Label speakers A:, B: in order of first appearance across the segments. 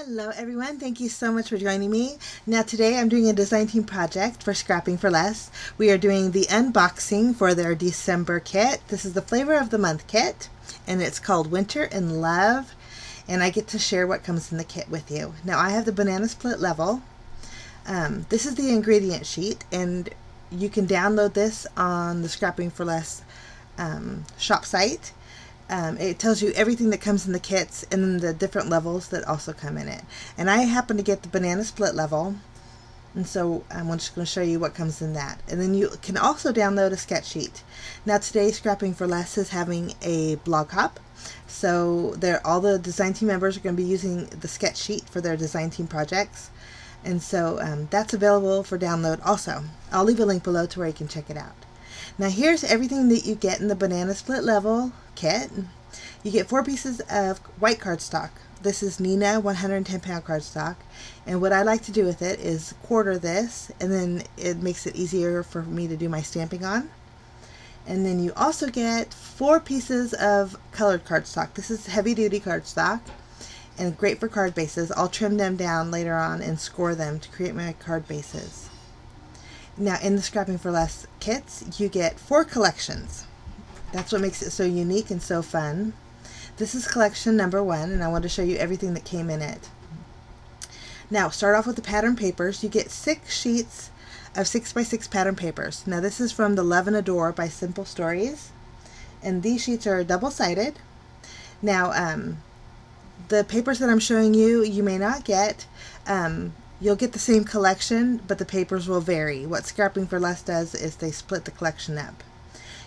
A: Hello everyone, thank you so much for joining me. Now today I'm doing a design team project for Scrapping for Less. We are doing the unboxing for their December kit. This is the flavor of the month kit and it's called Winter in Love, and I get to share what comes in the kit with you. Now I have the banana split level. This is the ingredient sheet and you can download this on the Scrapping for Less shop site. It tells you everything that comes in the kits and then the different levels that also come in it. And I happen to get the banana split level, and so I'm just going to show you what comes in that. And then you can also download a sketch sheet. Now today Scrapping for Less is having a blog hop, so all the design team members are going to be using the sketch sheet for their design team projects. And so that's available for download also. I'll leave a link below to where you can check it out. Now here's everything that you get in the banana split level kit. You get 4 pieces of white cardstock. This is Nina 110-pound cardstock, and what I like to do with it is quarter this, and then it makes it easier for me to do my stamping on. And then you also get 4 pieces of colored cardstock. This is heavy-duty cardstock and great for card bases. I'll trim them down later on and score them to create my card bases. Now in the Scrapping for Less kits you get 4 collections. That's what makes it so unique and so fun. This is collection number 1, and I want to show you everything that came in it. Now start off with the pattern papers. You get 6 sheets of 6x6 pattern papers. Now this is from the Love and Adore by Simple Stories, and these sheets are double-sided. Now the papers that I'm showing you, you may not get. You'll get the same collection, but the papers will vary. What Scrapping for Less does is they split the collection up.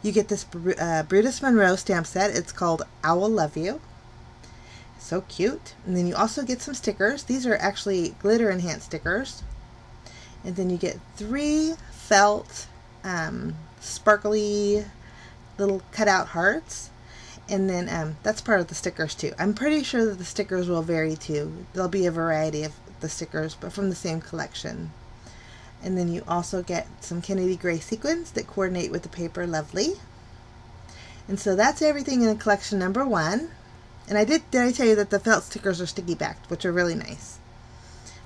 A: You get this Brutus Monroe stamp set. It's called I Will Love You. So cute. And then you also get some stickers. These are actually glitter enhanced stickers. And then you get 3 felt sparkly little cutout hearts. And then that's part of the stickers too. I'm pretty sure that the stickers will vary too. There'll be a variety of the stickers, but from the same collection. And then you also get some Kennedy gray sequins that coordinate with the paper. Lovely. And so that's everything in collection number 1. And did I tell you that the felt stickers are sticky backed, which are really nice.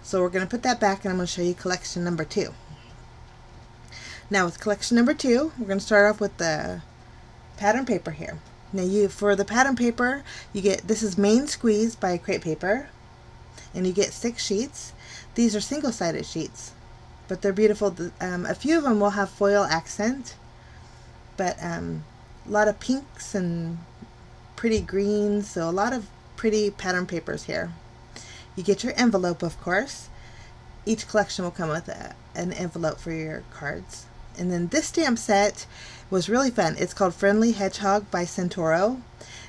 A: So we're going to put that back, and I'm going to show you collection number 2. Now with collection number 2, we're going to start off with the pattern paper here. Now for the pattern paper, you get, this is Main Squeeze by Crepe Paper, and you get 6 sheets. These are single-sided sheets, but they're beautiful. A few of them will have foil accent, but a lot of pinks and pretty greens, so a lot of pretty pattern papers here. You get your envelope, of course. Each collection will come with an envelope for your cards. And then this stamp set was really fun. It's called Friendly Hedgehog by Centauro.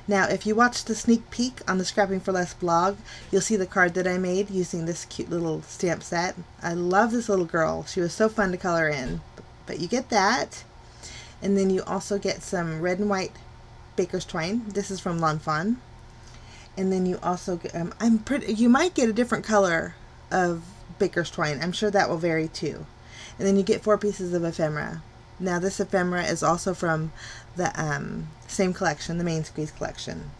A: Now if you watch the sneak peek on the Scrapping for Less blog, you'll see the card that I made using this cute little stamp set. I love this little girl. She was so fun to color in. But you get that. And then you also get some red and white baker's twine. This is from Lawn Fawn. And then you also get, you might get a different color of baker's twine. I'm sure that will vary too. And then you get 4 pieces of ephemera. Now this ephemera is also from the same collection, the Main Squeeze collection.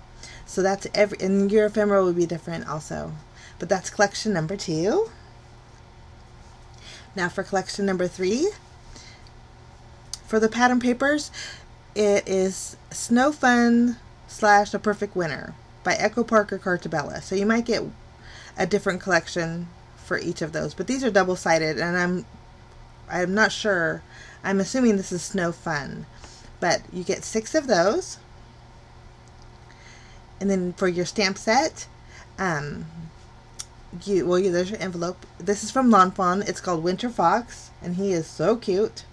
A: So that's and your ephemera will be different also. But that's collection number 2. Now for collection number 3, for the pattern papers, it is Snow Fun / A Perfect Winter by Echo Parker Cartabella. So you might get a different collection for each of those, but these are double-sided, and I'm not sure. I'm assuming this is Snow Fun, but you get 6 of those. And then for your stamp set, there's your envelope. This is from Lawn Fawn. It's called Winter Fox, and he is so cute.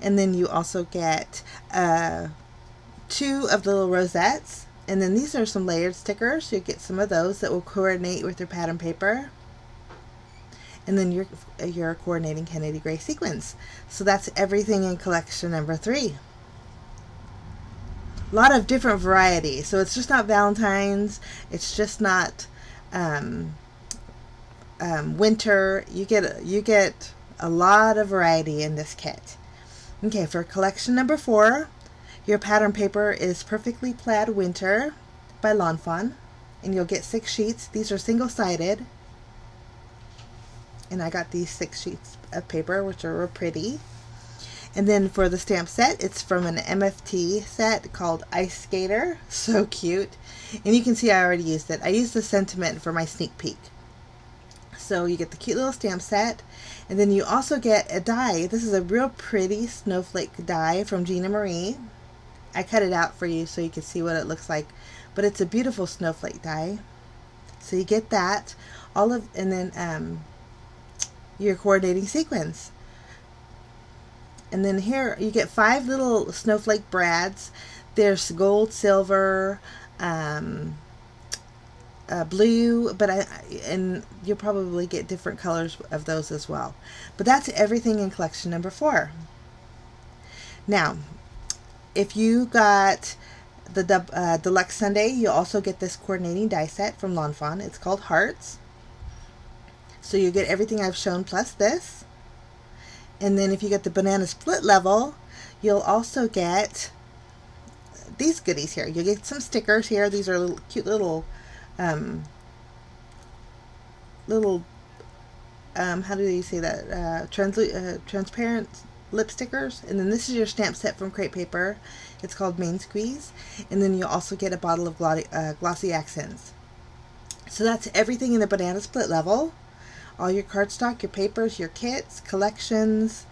A: And then you also get 2 of the little rosettes. And then these are some layered stickers. You get some of those that will coordinate with your pattern paper. And then your coordinating Kennedy gray sequins. So that's everything in collection number 3. A lot of different varieties. So it's just not Valentine's. It's just not winter. You get a lot of variety in this kit. Okay, for collection number 4, your pattern paper is Perfectly Plaid Winter by Lawn Fawn. and you'll get 6 sheets. These are single-sided, and I got these 6 sheets of paper, which are real pretty. And then for the stamp set, it's from an MFT set called Ice Skater. So cute. And you can see I already used it. I used the sentiment for my sneak peek. So you get the cute little stamp set, and then you also get a die. This is a real pretty snowflake die from Gina Marie. I cut it out for you so you can see what it looks like, but it's a beautiful snowflake die. So you get that, and then your coordinating sequins. And then here you get 5 little snowflake brads. There's gold, silver, blue, and you'll probably get different colors of those as well. But that's everything in collection number 4. Now, if you got the Deluxe Sunday, you also get this coordinating die set from Lawn Fawn. It's called Hearts. So you get everything I've shown plus this. And then if you get the Banana Split Level, you'll also get these goodies here. You'll get some stickers here. These are little, cute little how do you say that? Transparent lip stickers. And then this is your stamp set from Crepe Paper. It's called Main Squeeze. And then you'll also get a bottle of glossy accents. So that's everything in the Banana Split Level. All your cardstock, your papers, your kits, collections.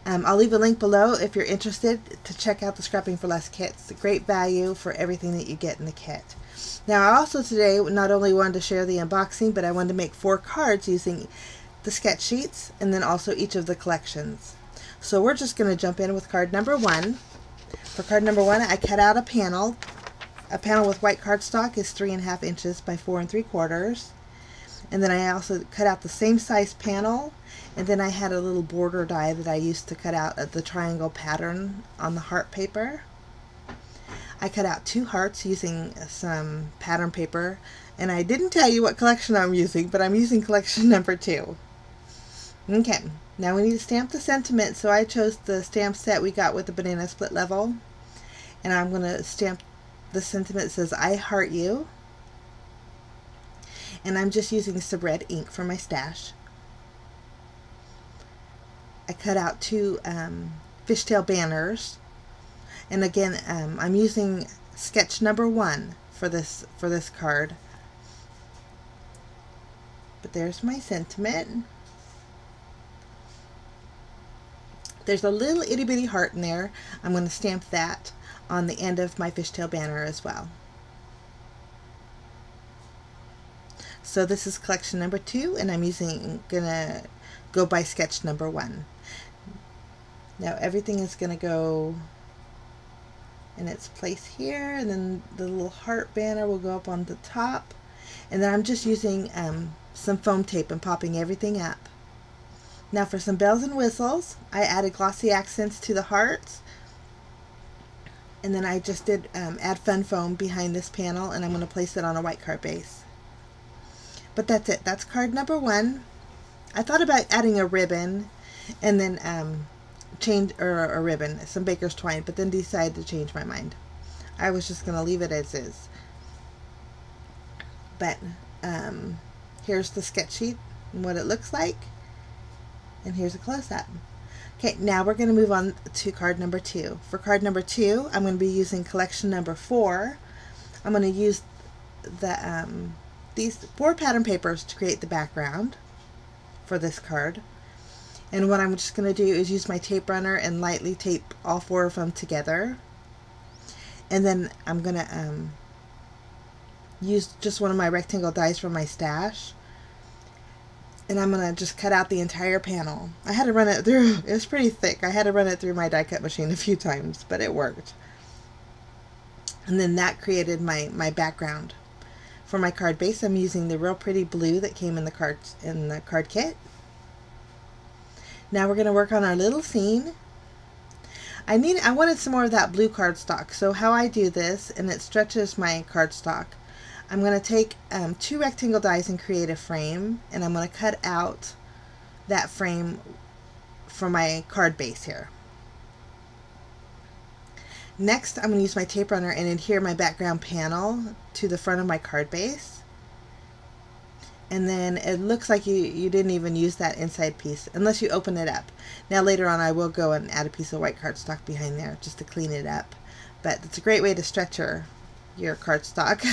A: I'll leave a link below if you're interested to check out the Scrapping for Less kits. Great value for everything that you get in the kit. Now, I also today not only wanted to share the unboxing, but I wanted to make 4 cards using the sketch sheets and then also each of the collections. So we're just going to jump in with card number 1. For card number 1, I cut out a panel. A panel with white cardstock is 3.5 inches by 4 3/4. And then I also cut out the same size panel, and then I had a little border die that I used to cut out the triangle pattern on the heart paper. I cut out 2 hearts using some pattern paper, and I didn't tell you what collection I'm using, but I'm using collection number 2. Okay, now we need to stamp the sentiment, so I chose the stamp set we got with the Banana Split Level, and I'm going to stamp the sentiment that says, I heart you. And I'm just using some red ink from my stash. I cut out 2 fishtail banners, and again I'm using sketch number 1 for this card. But there's my sentiment. There's a little itty bitty heart in there. I'm going to stamp that on the end of my fishtail banner as well. So this is collection number 2, and I'm gonna go by sketch number 1. Now everything is gonna go in its place here, and then the little heart banner will go up on the top. And then I'm just using some foam tape and popping everything up. Now for some bells and whistles, I added glossy accents to the hearts. And then I just did add fun foam behind this panel, and I'm going to place it on a white card base. But that's it. That's card number 1. I thought about adding a ribbon and then a ribbon, some baker's twine, but then decided to change my mind. I was just going to leave it as is. But here's the sketch sheet and what it looks like. And here's a close-up. Okay, now we're going to move on to card number 2. For card number 2, I'm going to be using collection number 4. I'm going to use these 4 pattern papers to create the background for this card. And what I'm just going to do is use my tape runner and lightly tape all 4 of them together. And then I'm going to use just one of my rectangle dies from my stash. And I'm going to just cut out the entire panel. I had to run it through, it was pretty thick. I had to run it through my die cut machine a few times, but it worked. And then that created my background. For my card base, I'm using the real pretty blue that came in the card kit. Now we're going to work on our little scene. I wanted some more of that blue cardstock. So how I do this, and it stretches my cardstock, I'm going to take 2 rectangle dies and create a frame, and I'm going to cut out that frame for my card base here. Next, I'm going to use my tape runner and adhere my background panel to the front of my card base. And then it looks like you didn't even use that inside piece unless you open it up. Now later on I will go and add a piece of white cardstock behind there just to clean it up. But it's a great way to stretch your cardstock.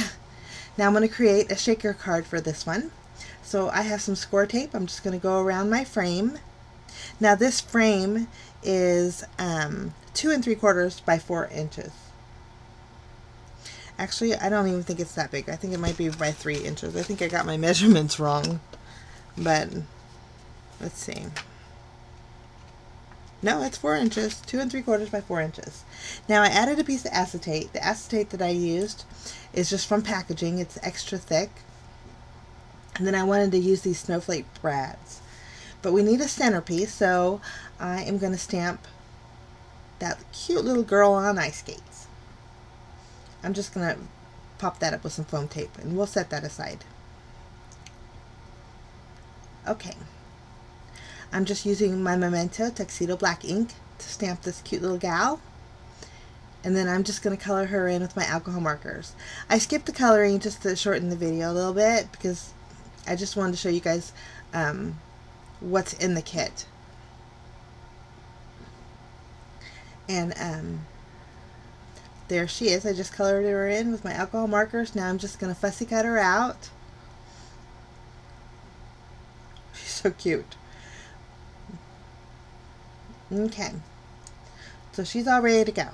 A: Now I'm going to create a shaker card for this one. So I have some score tape. I'm just going to go around my frame. Now this frame is 2 3/4 by 4 inches. Actually, I don't even think it's that big. I think it might be by 3 inches. I think I got my measurements wrong. But let's see. No, it's 4 inches. 2 3/4 by 4 inches. Now I added a piece of acetate. The acetate that I used is just from packaging. It's extra thick. And then I wanted to use these snowflake brads. But we need a centerpiece, so I am going to stamp that cute little girl on ice skates. I'm just going to pop that up with some foam tape, and we'll set that aside. Okay. I'm just using my Memento Tuxedo Black ink to stamp this cute little gal. And then I'm just going to color her in with my alcohol markers. I skipped the coloring just to shorten the video a little bit because I just wanted to show you guys what's in the kit. And there she is. I just colored her in with my alcohol markers. Now I'm just going to fussy cut her out. She's so cute. Okay. So she's all ready to go.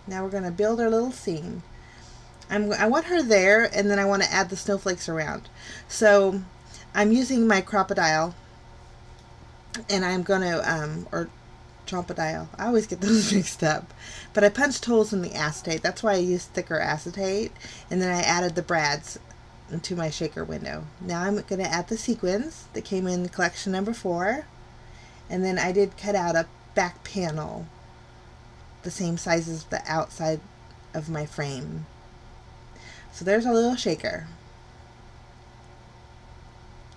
A: Now we're going to build our little scene. I want her there, and then I want to add the snowflakes around. So I'm using my crocodile, and I'm going to, or Trompodile. I always get those mixed up. But I punched holes in the acetate. That's why I used thicker acetate. And then I added the brads into my shaker window. Now I'm going to add the sequins that came in collection number 4. And then I did cut out a back panel the same size as the outside of my frame. So there's a little shaker.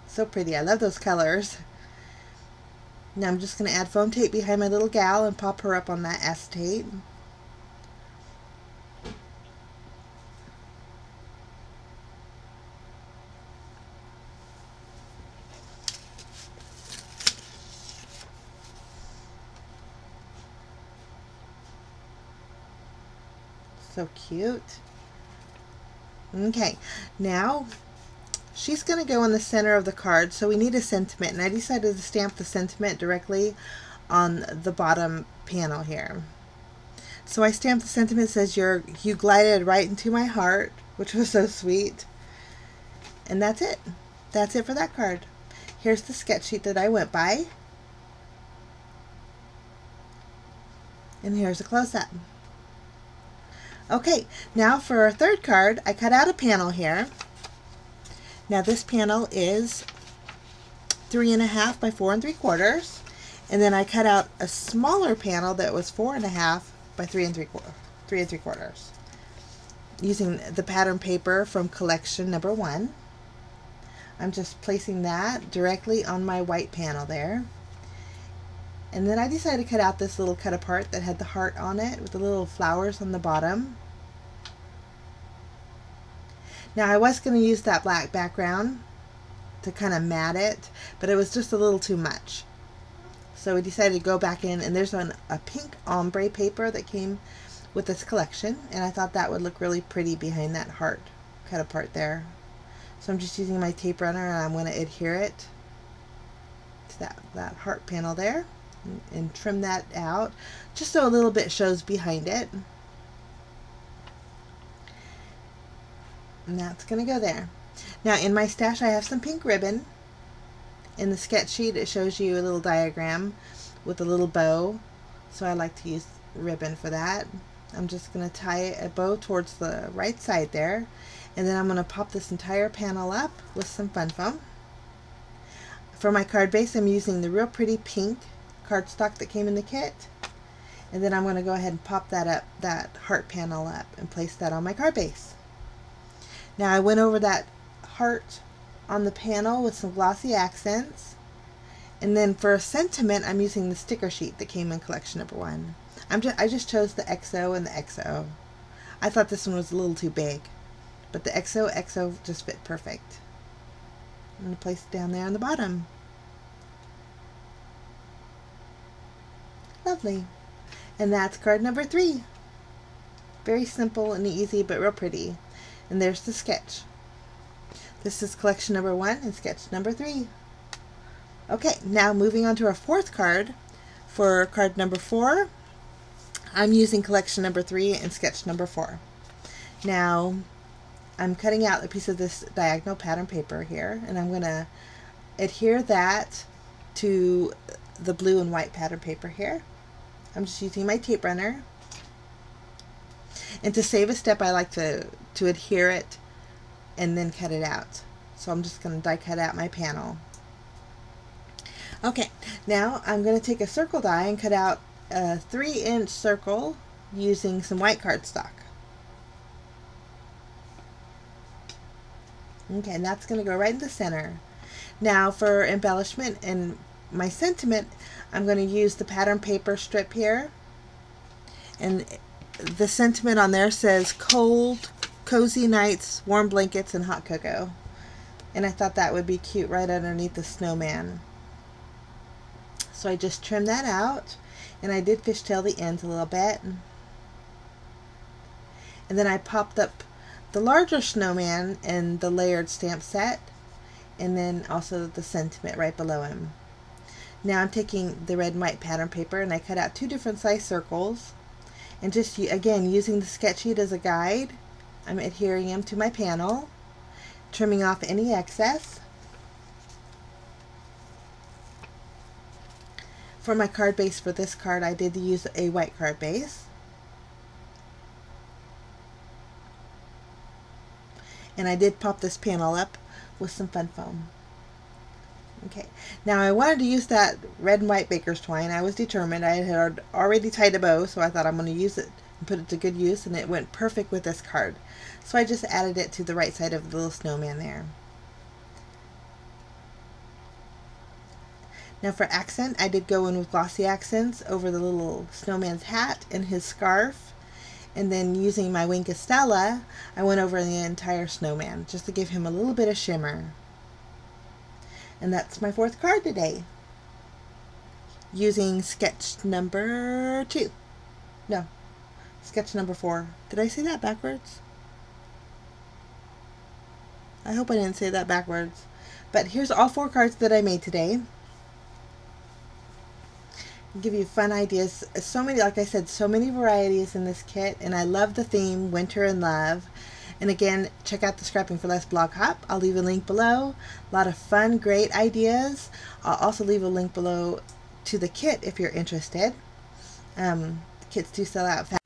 A: So pretty. I love those colors. Now I'm just going to add foam tape behind my little gal and pop her up on that acetate. So cute. Okay, now she's going to go in the center of the card, so we need a sentiment, and I decided to stamp the sentiment directly on the bottom panel here. So I stamped the sentiment that says, you glided right into my heart, which was so sweet. And that's it. That's it for that card. Here's the sketch sheet that I went by. And here's a close-up. Okay, now for our third card, I cut out a panel here. Now this panel is 3.5 by 4 3/4, and then I cut out a smaller panel that was 4.5 by 3 3/4, using the pattern paper from collection number 1. I'm just placing that directly on my white panel there. And then I decided to cut out this little cut apart that had the heart on it with the little flowers on the bottom. Now I was going to use that black background to kind of mat it, but it was just a little too much. So we decided to go back in, and there's a pink ombre paper that came with this collection, and I thought that would look really pretty behind that heart cut apart there. So I'm just using my tape runner, and I'm going to adhere it to that heart panel there. And trim that out just so a little bit shows behind it. And that's going to go there. Now in my stash I have some pink ribbon. In the sketch sheet it shows you a little diagram with a little bow, so I like to use ribbon for that. I'm just going to tie a bow towards the right side there, and then I'm going to pop this entire panel up with some fun foam. For my card base I'm using the real pretty pink cardstock that came in the kit, and then I'm going to go ahead and pop that heart panel up and place that on my card base. Now I went over that heart on the panel with some glossy accents, and then for a sentiment I'm using the sticker sheet that came in collection number 1. I just chose the XO and the XO. I thought this one was a little too big, but the XO just fit perfect. I'm going to place it down there on the bottom. Lovely. And that's card number 3. Very simple and easy, but real pretty. And there's the sketch. This is collection number 1 and sketch number 3. Okay, now moving on to our 4th card. For card number 4, I'm using collection number 3 and sketch number 4. Now, I'm cutting out a piece of this diagonal pattern paper here, and I'm going to adhere that to the blue and white pattern paper here. I'm just using my tape runner. And to save a step, I like to adhere it and then cut it out. So I'm just going to die cut out my panel. Okay, now I'm going to take a circle die and cut out a 3-inch circle using some white cardstock. Okay, and that's going to go right in the center. Now for embellishment and my sentiment, I'm going to use the pattern paper strip here. And the sentiment on there says cold, cozy nights, warm blankets, and hot cocoa. And I thought that would be cute right underneath the snowman. So I just trimmed that out, and I did fishtail the ends a little bit. And then I popped up the larger snowman and the layered stamp set, and then also the sentiment right below him. Now I'm taking the red and white pattern paper, and I cut out 2 different size circles, and just again using the sketch sheet as a guide, I'm adhering them to my panel, trimming off any excess. For my card base for this card, I did use a white card base. And I did pop this panel up with some fun foam. Okay, now I wanted to use that red and white baker's twine. I was determined. I had already tied a bow, so I thought I'm going to use it and put it to good use, and it went perfect with this card. So I just added it to the right side of the little snowman there. Now for accent, I did go in with glossy accents over the little snowman's hat and his scarf. And then using my Wink Estella, I went over the entire snowman just to give him a little bit of shimmer. And that's my 4th card today. Using sketch number 2. No, sketch number 4. Did I say that backwards? I hope I didn't say that backwards. But here's all 4 cards that I made today. Give you fun ideas. So many, like I said, so many varieties in this kit, and I love the theme Winter and Love. And again, check out the Scrapping for Less blog hop. I'll leave a link below. A lot of fun, great ideas. I'll also leave a link below to the kit if you're interested. The kits do sell out fast.